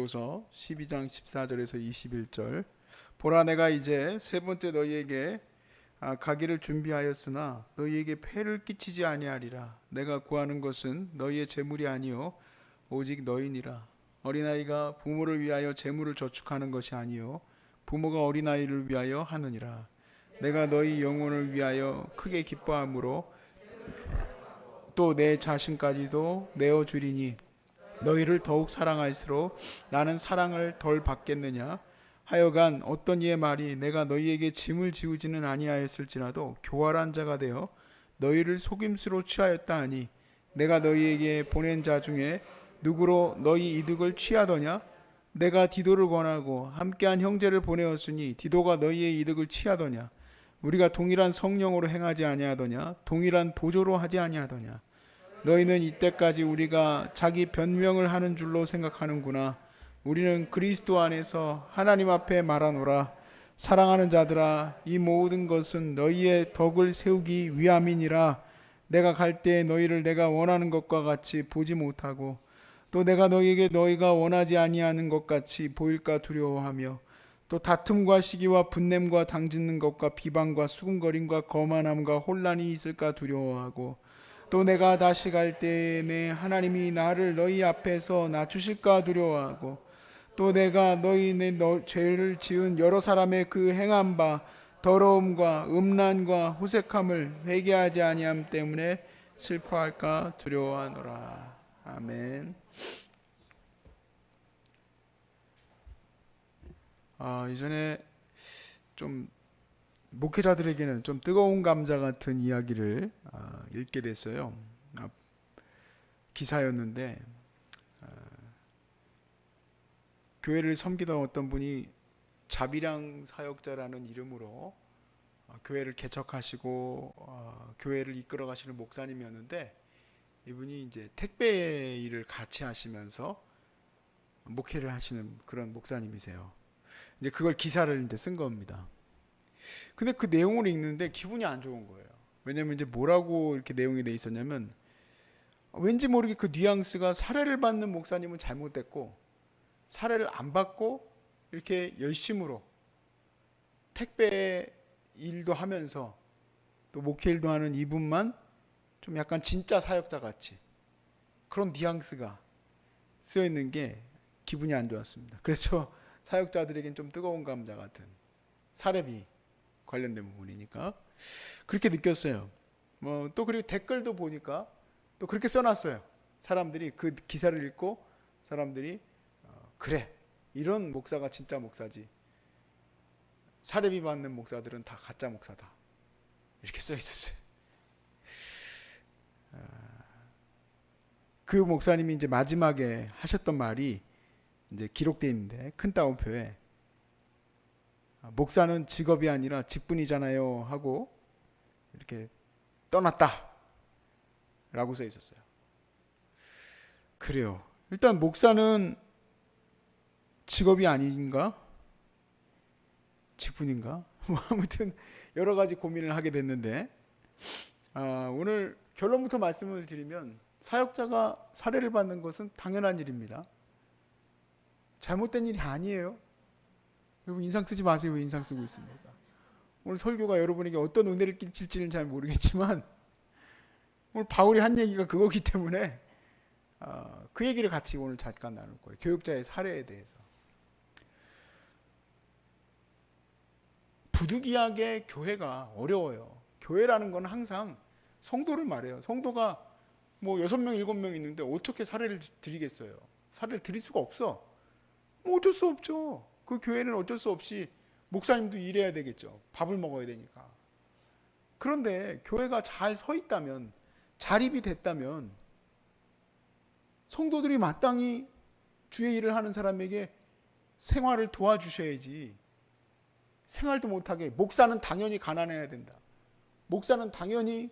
베드로후서 12장 14절에서 21절. 보라, 내가 이제 세 번째 너희에게 가기를 준비하였으나 너희에게 폐를 끼치지 아니하리라. 내가 구하는 것은 너희의 재물이 아니요 오직 너희니라. 어린아이가 부모를 위하여 재물을 저축하는 것이 아니요 부모가 어린아이를 위하여 하느니라. 내가 너희 영혼을 위하여 크게 기뻐함으로 또 내 자신까지도 내어 주리니 너희를 더욱 사랑할수록 나는 사랑을 덜 받겠느냐. 하여간 어떤 이의 말이 내가 너희에게 짐을 지우지는 아니하였을지라도 교활한 자가 되어 너희를 속임수로 취하였다 하니 내가 너희에게 보낸 자 중에 누구로 너희 이득을 취하더냐. 내가 디도를 권하고 함께한 형제를 보내었으니 디도가 너희의 이득을 취하더냐. 우리가 동일한 성령으로 행하지 아니하더냐. 동일한 보조로 하지 아니하더냐. 너희는 이때까지 우리가 자기 변명을 하는 줄로 생각하는구나. 우리는 그리스도 안에서 하나님 앞에 말하노라. 사랑하는 자들아, 이 모든 것은 너희의 덕을 세우기 위함이니라. 내가 갈 때에 너희를 내가 원하는 것과 같이 보지 못하고 또 내가 너희에게 너희가 원하지 아니하는 것 같이 보일까 두려워하며 또 다툼과 시기와 분냄과 당짓는 것과 비방과 수군거림과 거만함과 혼란이 있을까 두려워하고 또 내가 다시 갈 때에 내 하나님이 나를 너희 앞에서 낮추실까 두려워하고 또 내가 너희 죄를 지은 여러 사람의 그 행한 바 더러움과 음란과 호색함을 회개하지 아니함 때문에 슬퍼할까 두려워하노라. 아멘. 이전에 좀 목회자들에게는 좀 뜨거운 감자 같은 이야기를 읽게 됐어요. 기사였는데 교회를 섬기던 어떤 분이 자비랑 사역자라는 이름으로 교회를 개척하시고 교회를 이끌어 가시는 목사님이었는데 이분이 이제 택배 일을 같이 하시면서 목회를 하시는 그런 목사님이세요. 이제 그걸 기사를 이제 쓴 겁니다. 근데 그 내용을 읽는데 기분이 안 좋은 거예요. 왜냐면 이제 뭐라고 이렇게 내용이 돼 있었냐면 왠지 모르게 그 뉘앙스가 사례를 받는 목사님은 잘못됐고 사례를 안 받고 이렇게 열심으로 택배 일도 하면서 또 목회 일도 하는 이분만 좀 약간 진짜 사역자 같이 그런 뉘앙스가 쓰여 있는 게 기분이 안 좋았습니다. 그래서 사역자들에겐 좀 뜨거운 감자 같은 사례비 관련된 부분이니까 그렇게 느꼈어요. 또 그리고 댓글도 보니까 또 그렇게 써놨어요. 사람들이 그 기사를 읽고 사람들이 그래, 이런 목사가 진짜 목사지, 사례비 받는 목사들은 다 가짜 목사다, 이렇게 써 있었어요. 그 목사님이 이제 마지막에 하셨던 말이 이제 기록되어 있는데 큰 따옴표에 목사는 직업이 아니라 직분이잖아요 하고 이렇게 떠났다 라고 써 있었어요. 그래요. 일단 목사는 직업이 아닌가? 직분인가? 아무튼 여러 가지 고민을 하게 됐는데 오늘 결론부터 말씀을 드리면 사역자가 사례를 받는 것은 당연한 일입니다. 잘못된 일이 아니에요. 여러분 인상 쓰지 마세요. 왜 인상 쓰고 있습니까? 오늘 설교가 여러분에게 어떤 은혜를 끼칠지는 잘 모르겠지만 오늘 바울이 한 얘기가 그거기 때문에 그 얘기를 같이 오늘 잠깐 나눌 거예요. 교육자의 사례에 대해서. 부득이하게 교회가 어려워요. 교회라는 건 항상 성도를 말해요. 성도가 뭐 6명, 7명 있는데 어떻게 사례를 드리겠어요? 사례를 드릴 수가 없어. 뭐 어쩔 수 없죠. 그 교회는 어쩔 수 없이 목사님도 일해야 되겠죠. 밥을 먹어야 되니까. 그런데 교회가 잘 서 있다면, 자립이 됐다면 성도들이 마땅히 주의 일을 하는 사람에게 생활을 도와주셔야지. 생활도 못하게. 목사는 당연히 가난해야 된다. 목사는 당연히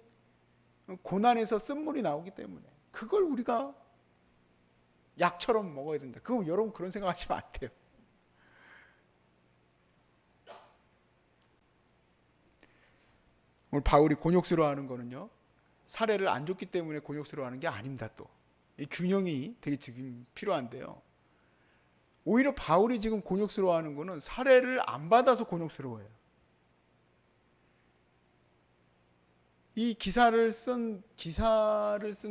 고난에서 쓴물이 나오기 때문에 그걸 우리가 약처럼 먹어야 된다. 그거 여러분 그런 생각하시면 안 돼요. 오늘 바울이 곤욕스러워하는 거는요, 사례를 안 줬기 때문에 곤욕스러워하는 게 아닙니다. 또 이 균형이 되게 지금 필요한데요. 오히려 바울이 지금 곤욕스러워하는 거는 사례를 안 받아서 곤욕스러워해요. 이 기사를 쓴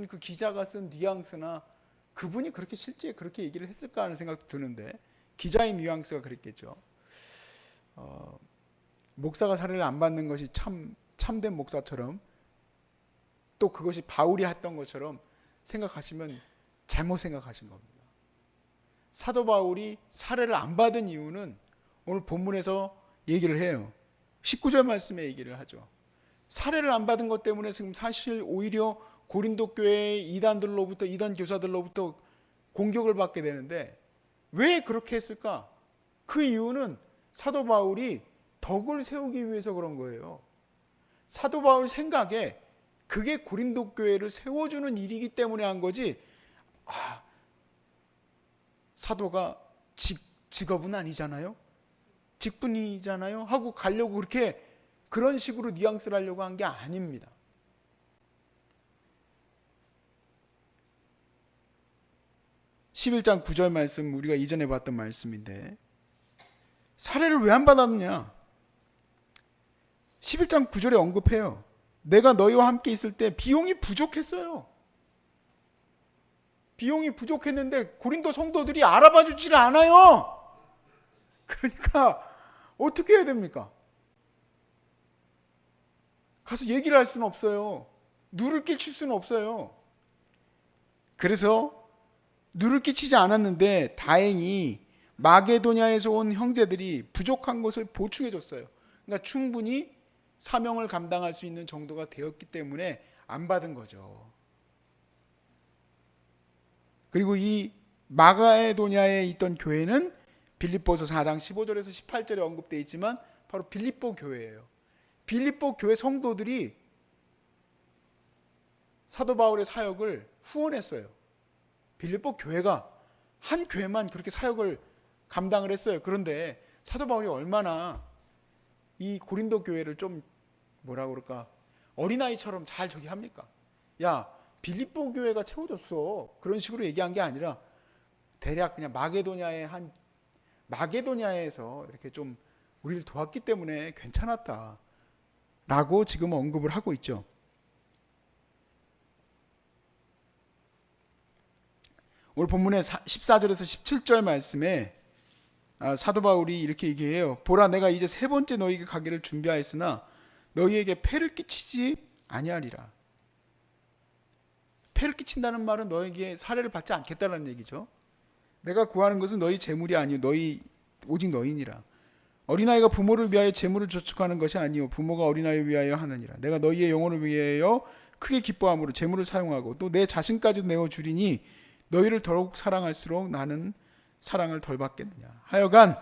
그 기자가 쓴 뉘앙스나 그분이 그렇게 실제 그렇게 얘기를 했을까 하는 생각도 드는데, 기자의 뉘앙스가 그랬겠죠. 목사가 사례를 안 받는 것이 참된 목사처럼, 또 그것이 바울이 했던 것처럼 생각하시면 잘못 생각하신 겁니다. 사도 바울이 사례를 안 받은 이유는 오늘 본문에서 얘기를 해요. 19절 말씀에 얘기를 하죠. 사례를 안 받은 것 때문에 지금 사실 오히려 고린도 교회의 이단 교사들로부터 공격을 받게 되는데, 왜 그렇게 했을까? 그 이유는 사도 바울이 덕을 세우기 위해서 그런 거예요. 사도 바울 생각에 그게 고린도 교회를 세워주는 일이기 때문에 한 거지, 사도가 직업은 아니잖아요, 직분이잖아요 하고 가려고 그런 식으로 뉘앙스를 하려고 한 게 아닙니다. (11장 9절) 말씀, 우리가 이전에 봤던 말씀인데, 사례를 왜 안 받았느냐? 11장 9절에 언급해요. 내가 너희와 함께 있을 때 비용이 부족했어요. 비용이 부족했는데 고린도 성도들이 알아봐 주질 않아요. 그러니까 어떻게 해야 됩니까? 가서 얘기를 할 수는 없어요. 누를 끼칠 수는 없어요. 그래서 누를 끼치지 않았는데 다행히 마게도냐에서 온 형제들이 부족한 것을 보충해 줬어요. 그러니까 충분히 사명을 감당할 수 있는 정도가 되었기 때문에 안 받은 거죠. 그리고 이 마게도냐에 있던 교회는 빌립보서 4장 15절에서 18절에 언급되어 있지만 바로 빌립보 교회예요. 빌립보 교회 성도들이 사도 바울의 사역을 후원했어요. 빌립보 교회가 한 교회만 그렇게 사역을 감당을 했어요. 그런데 사도 바울이 얼마나 이 고린도 교회를 좀 뭐라 그럴까, 어린아이처럼 잘 저기 합니까? 야, 빌립보 교회가 채워줬어, 그런 식으로 얘기한 게 아니라 대략 그냥 마게도냐에서 이렇게 좀 우리를 도왔기 때문에 괜찮았다 라고 지금 언급을 하고 있죠. 오늘 본문의 14절에서 17절 말씀에 사도 바울이 이렇게 얘기해요. 보라, 내가 이제 세 번째 너희에게 가기를 준비하였으나 너희에게 폐를 끼치지 아니하리라. 폐를 끼친다는 말은 너에게 사례를 받지 않겠다는 얘기죠. 내가 구하는 것은 너희 재물이 아니요 오직 너희니라. 어린아이가 부모를 위하여 재물을 저축하는 것이 아니요 부모가 어린아이를 위하여 하느니라. 내가 너희의 영혼을 위하여 크게 기뻐함으로 재물을 사용하고 또 내 자신까지도 내어주리니 너희를 더욱 사랑할수록 나는 사랑을 덜 받겠느냐. 하여간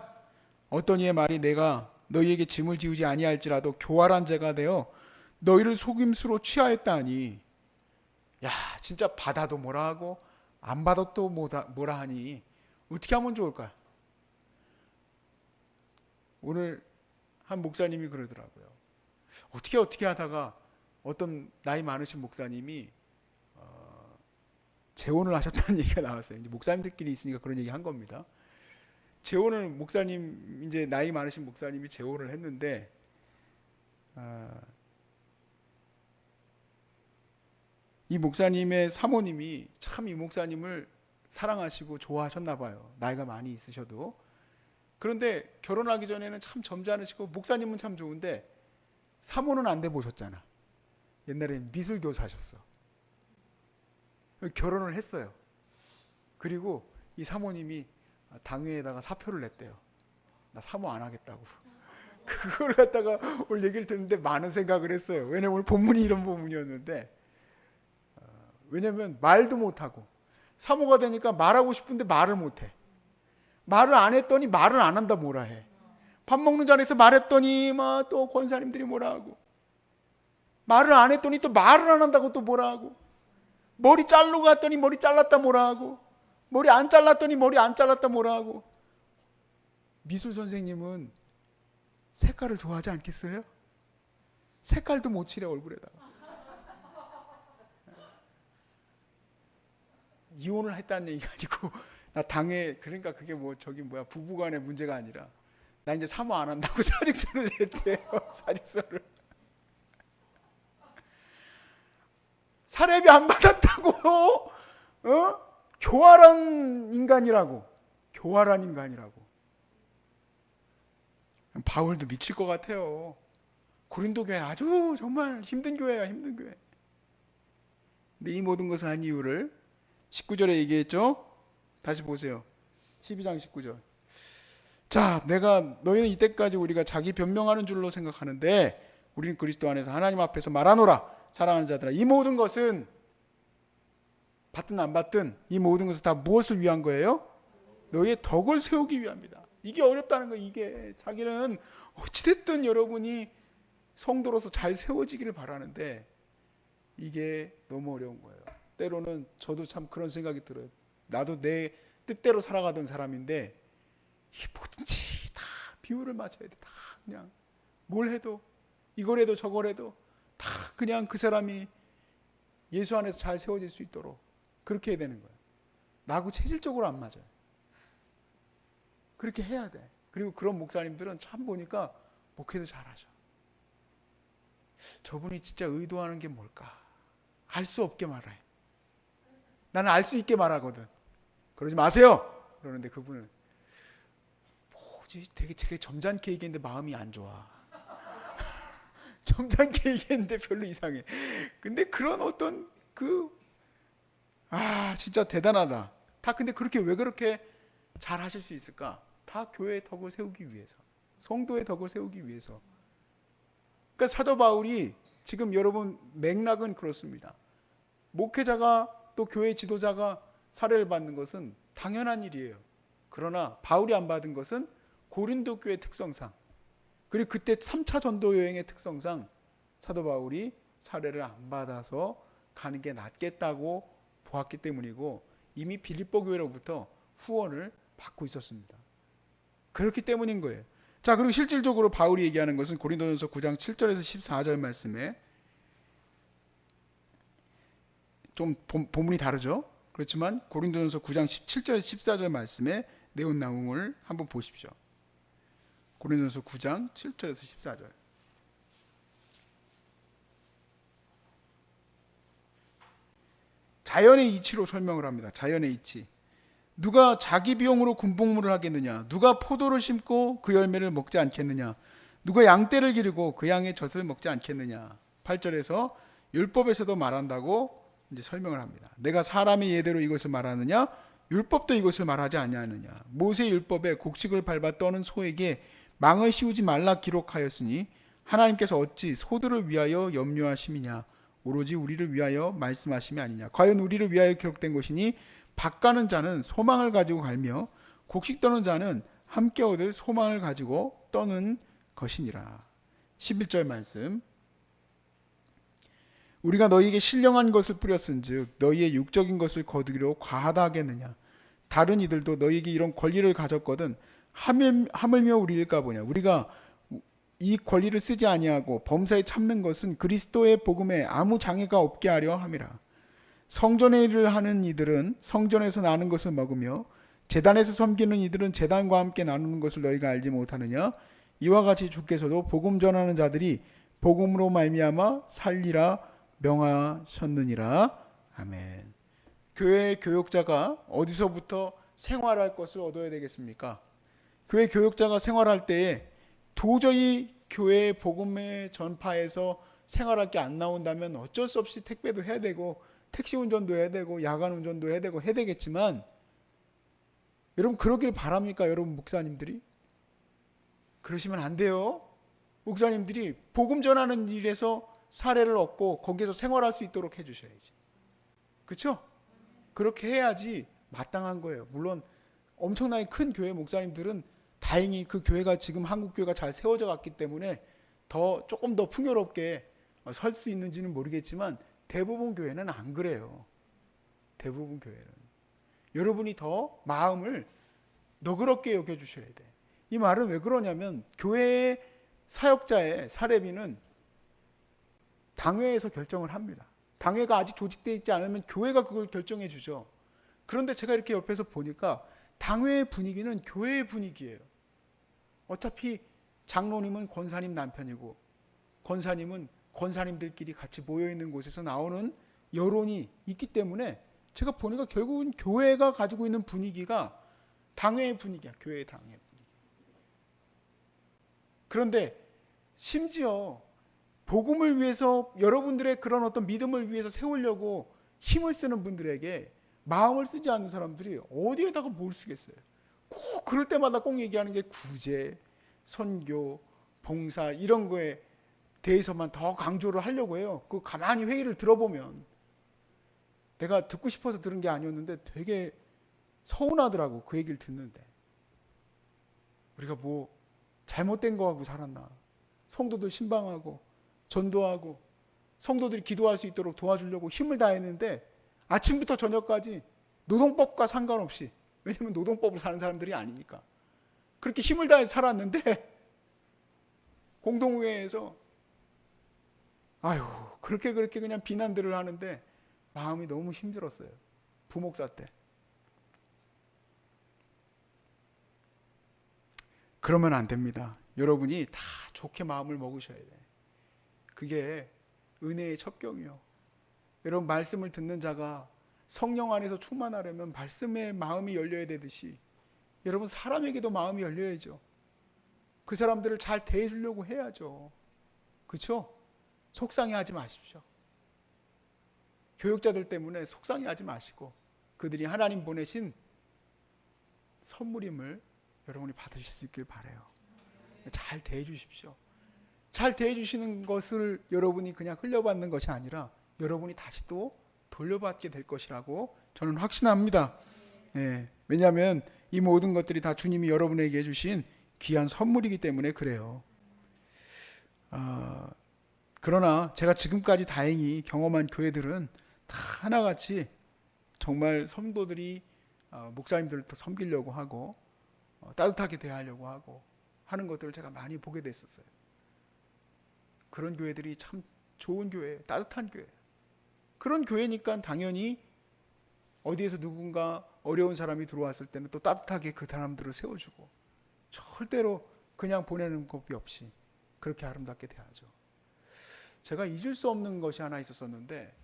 어떤 이의 말이 내가 너희에게 짐을 지우지 아니할지라도 교활한 자가 되어 너희를 속임수로 취하였다 하니, 야, 진짜 받아도 뭐라 하고 안 받아도 뭐라 하니 어떻게 하면 좋을까? 오늘 한 목사님이 그러더라고요. 어떻게 하다가 어떤 나이 많으신 목사님이 재혼을 하셨다는 얘기가 나왔어요. 이제 목사님들끼리 있으니까 그런 얘기 한 겁니다. 재혼을 목사님, 이제 나이 많으신 목사님이 재혼을 했는데 이 목사님의 사모님이 참 이 목사님을 사랑하시고 좋아하셨나 봐요. 나이가 많이 있으셔도. 그런데 결혼하기 전에는 참 점잖으시고 목사님은 참 좋은데 사모는 안 돼 보셨잖아. 옛날에 미술교사셨어. 결혼을 했어요. 그리고 이 사모님이 당회에다가 사표를 냈대요. 나 사모 안 하겠다고. 그걸 갖다가 오늘 얘기를 듣는데 많은 생각을 했어요. 왜냐면 오늘 본문이 이런 본문이었는데, 왜냐면 말도 못하고 사모가 되니까 말하고 싶은데 말을 못해. 말을 안 했더니 말을 안 한다 뭐라 해. 밥 먹는 자리에서 말했더니 막 또 권사님들이 뭐라 하고, 말을 안 했더니 또 말을 안 한다고 또 뭐라 하고, 머리 자르고 갔더니 머리 잘랐다 뭐라 하고, 머리 안 잘랐더니 머리 안 잘랐다 뭐라 하고. 미술 선생님은 색깔을 좋아하지 않겠어요? 색깔도 못 칠해 얼굴에다가. 이혼을 했다는 얘기가 아니고 나 당해. 그러니까 그게 뭐 저기 뭐야 부부간의 문제가 아니라 나 이제 사모 안 한다고 사직서를 냈대요. 사직서를. 사례비 안 받았다고. 교활한 인간이라고. 교활한 인간이라고. 바울도 미칠 것 같아요. 고린도 교회 아주 정말 힘든 교회야, 힘든 교회. 근데 이 모든 것을 한 이유를 19절에 얘기했죠. 다시 보세요. 12장 19절. 자, 내가 너희는 이때까지 우리가 자기 변명하는 줄로 생각하는데 우리는 그리스도 안에서 하나님 앞에서 말하노라. 사랑하는 자들아, 이 모든 것은 받든 안 받든 이 모든 것은 다 무엇을 위한 거예요? 너희의 덕을 세우기 위함이다. 이게 어렵다는 거. 이게 자기는 어찌됐든 여러분이 성도로서 잘 세워지기를 바라는데 이게 너무 어려운 거예요. 때로는 저도 참 그런 생각이 들어요. 나도 내 뜻대로 살아가던 사람인데 이 뭐든지 다 비율을 맞춰야 돼. 다 그냥 뭘 해도 이걸 해도 저걸 해도 다 그냥 그 사람이 예수 안에서 잘 세워질 수 있도록 그렇게 해야 되는 거예요. 나하고 체질적으로 안 맞아요. 그렇게 해야 돼. 그리고 그런 목사님들은 참 보니까 목회도 잘하죠. 저분이 진짜 의도하는 게 뭘까? 알 수 없게 말해. 나는 알 수 있게 말하거든. 그러지 마세요. 그러는데 그분은 뭐지? 되게 점잖게 얘기했는데 마음이 안 좋아. 점잖게 얘기했는데 별로 이상해. 근데 그런 어떤 진짜 대단하다. 다 근데 그렇게 왜 그렇게 잘 하실 수 있을까? 다 교회의 덕을 세우기 위해서, 성도의 덕을 세우기 위해서. 그러니까 사도 바울이 지금 여러분 맥락은 그렇습니다. 목회자가 또 교회 지도자가 사례를 받는 것은 당연한 일이에요. 그러나 바울이 안 받은 것은 고린도 교회 특성상, 그리고 그때 3차 전도 여행의 특성상 사도 바울이 사례를 안 받아서 가는 게 낫겠다고 보았기 때문이고 이미 빌립보 교회로부터 후원을 받고 있었습니다. 그렇기 때문인 거예요. 자, 그리고 실질적으로 바울이 얘기하는 것은 고린도전서 9장 7절에서 14절 말씀에 좀 본문이 다르죠. 그렇지만 고린도전서 9장 17절에서 14절 말씀에 내용 내용을 한번 보십시오. 고린도전서 9장 7절에서 14절. 자연의 이치로 설명을 합니다. 자연의 이치. 누가 자기 비용으로 군복무를 하겠느냐? 누가 포도를 심고 그 열매를 먹지 않겠느냐? 누가 양떼를 기르고 그 양의 젖을 먹지 않겠느냐? 8절에서 율법에서도 말한다고 이제 설명을 합니다. 내가 사람의 예대로 이것을 말하느냐? 율법도 이것을 말하지 아니하느냐? 모세 율법에 곡식을 밟아 떠는 소에게 망을 씌우지 말라 기록하였으니 하나님께서 어찌 소들을 위하여 염려하심이냐? 오로지 우리를 위하여 말씀하심이 아니냐? 과연 우리를 위하여 기록된 것이니 밭 가는 자는 소망을 가지고 갈며 곡식 떠는 자는 함께 얻을 소망을 가지고 떠는 것이니라. 11절 말씀. 우리가 너희에게 신령한 것을 뿌렸은즉 너희의 육적인 것을 거두기로 과하다 하겠느냐? 다른 이들도 너희에게 이런 권리를 가졌거든 하물며 우리일까 보냐? 우리가 이 권리를 쓰지 아니하고 범사에 참는 것은 그리스도의 복음에 아무 장애가 없게 하려 함이라. 성전의 일을 하는 이들은 성전에서 나는 것을 먹으며 제단에서 섬기는 이들은 제단과 함께 나누는 것을 너희가 알지 못하느냐? 이와 같이 주께서도 복음 전하는 자들이 복음으로 말미암아 살리라 명하셨느니라. 아멘. 교회 교육자가 어디서부터 생활할 것을 얻어야 되겠습니까? 교회 교육자가 생활할 때에 도저히 교회 복음의 전파에서 생활할 게 안 나온다면 어쩔 수 없이 택배도 해야 되고 택시 운전도 해야 되고 야간 운전도 해야 되고 해야 되겠지만 여러분 그러길 바랍니까? 여러분 목사님들이? 그러시면 안 돼요. 목사님들이 복음 전하는 일에서 사례를 얻고 거기에서 생활할 수 있도록 해주셔야지. 그렇죠? 그렇게 해야지 마땅한 거예요. 물론 엄청나게 큰 교회 목사님들은 다행히 그 교회가 지금 한국 교회가 잘 세워져 갔기 때문에 조금 더 풍요롭게 설 수 있는지는 모르겠지만 대부분 교회는 안 그래요. 대부분 교회는. 여러분이 더 마음을 너그럽게 여겨주셔야 돼. 이 말은 왜 그러냐면 교회의 사역자의 사례비는 당회에서 결정을 합니다. 당회가 아직 조직되어 있지 않으면 교회가 그걸 결정해 주죠. 그런데 제가 이렇게 옆에서 보니까 당회의 분위기는 교회의 분위기예요. 어차피 장로님은 권사님 남편이고 권사님은 권사님들끼리 같이 모여있는 곳에서 나오는 여론이 있기 때문에 제가 보니까 결국은 교회가 가지고 있는 분위기가 당회의 분위기야. 교회의 당회의 분위기. 그런데 심지어 복음을 위해서 여러분들의 그런 어떤 믿음을 위해서 세우려고 힘을 쓰는 분들에게 마음을 쓰지 않는 사람들이 어디에다가 뭘 쓰겠어요. 꼭 그럴 때마다 꼭 얘기하는 게 구제, 선교, 봉사 이런 거에 대해서만 더 강조를 하려고 해요. 그 가만히 회의를 들어보면 내가 듣고 싶어서 들은 게 아니었는데 되게 서운하더라고. 그 얘기를 듣는데 우리가 뭐 잘못된 거 하고 살았나. 성도들 신방하고 전도하고 성도들이 기도할 수 있도록 도와주려고 힘을 다했는데 아침부터 저녁까지 노동법과 상관없이, 왜냐면 노동법으로 사는 사람들이 아니니까 그렇게 힘을 다해서 살았는데 공동회에서 아유 그렇게 그냥 비난들을 하는데 마음이 너무 힘들었어요. 부목사 때. 그러면 안 됩니다. 여러분이 다 좋게 마음을 먹으셔야 돼. 그게 은혜의 첩경이요. 여러분 말씀을 듣는 자가 성령 안에서 충만하려면 말씀에 마음이 열려야 되듯이 여러분 사람에게도 마음이 열려야죠. 그 사람들을 잘 대해주려고 해야죠. 그렇죠? 속상해하지 마십시오. 교육자들 때문에 속상해하지 마시고 그들이 하나님 보내신 선물임을 여러분이 받으실 수 있길 바라요. 잘 대해주십시오. 잘 대해주시는 것을 여러분이 그냥 흘려받는 것이 아니라 여러분이 다시 또 돌려받게 될 것이라고 저는 확신합니다. 예, 왜냐하면 이 모든 것들이 다 주님이 여러분에게 해주신 귀한 선물이기 때문에 그래요. 그러나 제가 지금까지 다행히 경험한 교회들은 다 하나같이 정말 성도들이 목사님들을 더 섬기려고 하고 따뜻하게 대하려고 하고 하는 것들을 제가 많이 보게 됐었어요. 그런 교회들이 참 좋은 교회, 따뜻한 교회. 그런 교회니까 당연히 어디에서 누군가 어려운 사람이 들어왔을 때는 또 따뜻하게 그 사람들을 세워주고 절대로 그냥 보내는 법이 없이 그렇게 아름답게 대하죠. 제가 잊을 수 없는 것이 하나 있었었는데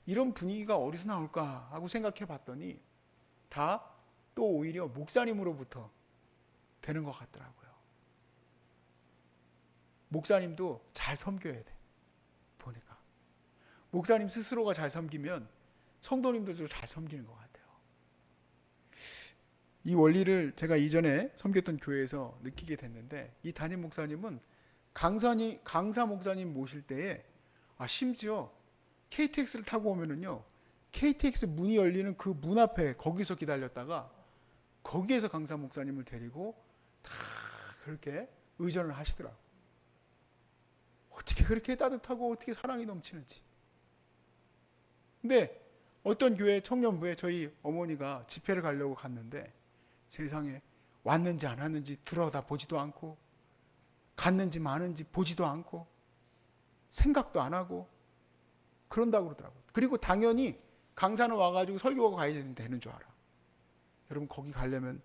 이런 분위기가 어디서 나올까 하고 생각해 봤더니 다 또 오히려 목사님으로부터 되는 것 같더라고요. 목사님도 잘 섬겨야 돼. 보니까 목사님 스스로가 잘 섬기면 성도님들도 잘 섬기는 것 같아요. 이 원리를 제가 이전에 섬겼던 교회에서 느끼게 됐는데 이 담임 목사님은 강사 목사님 모실 때에 심지어 KTX를 타고 오면은요 KTX 문이 열리는 그 문 앞에 거기서 기다렸다가 거기에서 강사 목사님을 데리고 다 그렇게 의전을 하시더라고요. 어떻게 그렇게 따뜻하고 어떻게 사랑이 넘치는지. 근데 어떤 교회 청년부에 저희 어머니가 집회를 가려고 갔는데 세상에 왔는지 안 왔는지 들여다보지도 않고 갔는지 마는지 보지도 않고 생각도 안 하고 그런다고 그러더라고요. 그리고 당연히 강사는 와가지고 설교가 가야 되는 줄 알아. 여러분 거기 가려면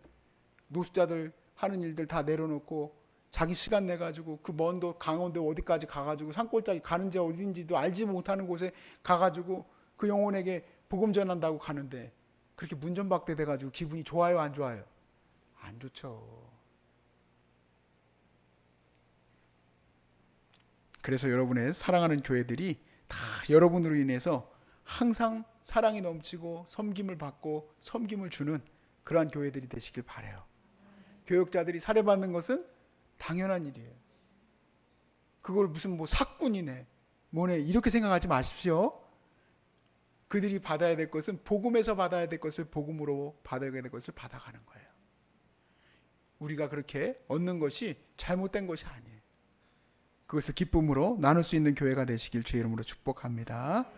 노숙자들 하는 일들 다 내려놓고 자기 시간 내가지고 그 먼 강원도 어디까지 가가지고 산골짜기 가는지 어딘지도 알지 못하는 곳에 가가지고 그 영혼에게 복음 전한다고 가는데 그렇게 문전박대 돼가지고 기분이 좋아요 안 좋아요? 안 좋죠. 그래서 여러분의 사랑하는 교회들이 다 여러분으로 인해서 항상 사랑이 넘치고 섬김을 받고 섬김을 주는 그러한 교회들이 되시길 바라요. 교육자들이 살해받는 것은 당연한 일이에요. 그걸 무슨 뭐 사꾼이네 뭐네 이렇게 생각하지 마십시오. 그들이 받아야 될 것은 복음에서 받아야 될 것을 복음으로 받아야 될 것을 받아가는 거예요. 우리가 그렇게 얻는 것이 잘못된 것이 아니에요. 그것을 기쁨으로 나눌 수 있는 교회가 되시길 주의 이름으로 축복합니다.